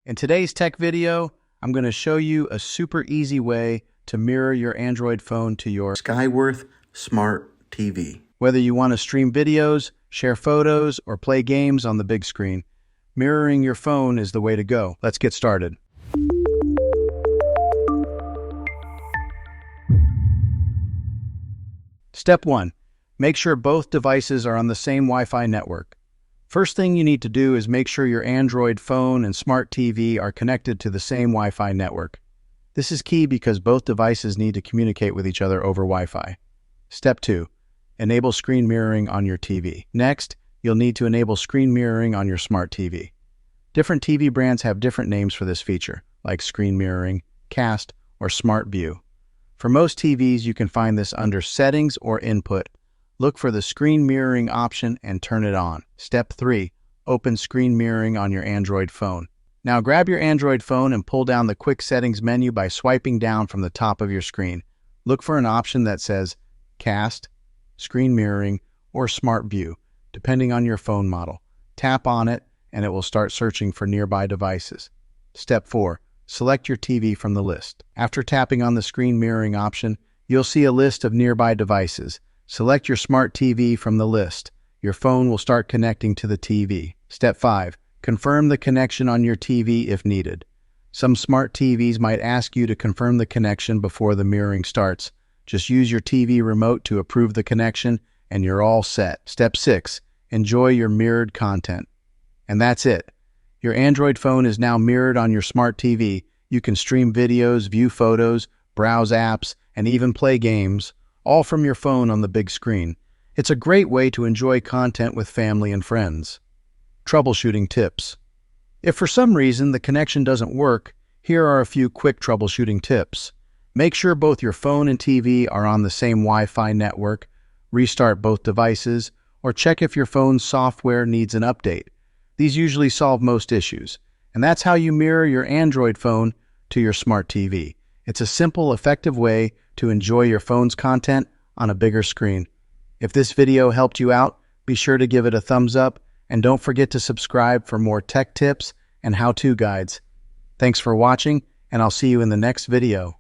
In today's tech video, I'm going to show you a super easy way to mirror your Android phone to your Skyworth Smart TV. Whether you want to stream videos, share photos, or play games on the big screen, mirroring your phone is the way to go. Let's get started. Step 1. Make sure both devices are on the same Wi-Fi network. First thing you need to do is make sure your Android phone and smart TV are connected to the same Wi-Fi network. This is key because both devices need to communicate with each other over Wi-Fi. Step 2. Enable screen mirroring on your TV. Next, you'll need to enable screen mirroring on your smart TV. Different TV brands have different names for this feature, like screen mirroring, cast, or smart view. For most TVs, you can find this under Settings or Input. Look for the screen mirroring option and turn it on. Step 3. Open screen mirroring on your Android phone. Now grab your Android phone and pull down the quick settings menu by swiping down from the top of your screen. Look for an option that says Cast, Screen Mirroring, or Smart View, depending on your phone model. Tap on it and it will start searching for nearby devices. Step 4. Select your TV from the list. After tapping on the screen mirroring option, you'll see a list of nearby devices. Select your smart TV from the list. Your phone will start connecting to the TV. Step 5. Confirm the connection on your TV if needed. Some smart TVs might ask you to confirm the connection before the mirroring starts. Just use your TV remote to approve the connection and you're all set. Step 6. Enjoy your mirrored content. And that's it. Your Android phone is now mirrored on your smart TV. You can stream videos, view photos, browse apps, and even play games, all from your phone on the big screen. It's a great way to enjoy content with family and friends. Troubleshooting tips. If for some reason the connection doesn't work, here are a few quick troubleshooting tips. Make sure both your phone and TV are on the same Wi-Fi network, restart both devices, or check if your phone's software needs an update. These usually solve most issues, and that's how you mirror your Android phone to your smart TV. It's a simple, effective way to enjoy your phone's content on a bigger screen. If this video helped you out, be sure to give it a thumbs up and don't forget to subscribe for more tech tips and how-to guides. Thanks for watching, and I'll see you in the next video.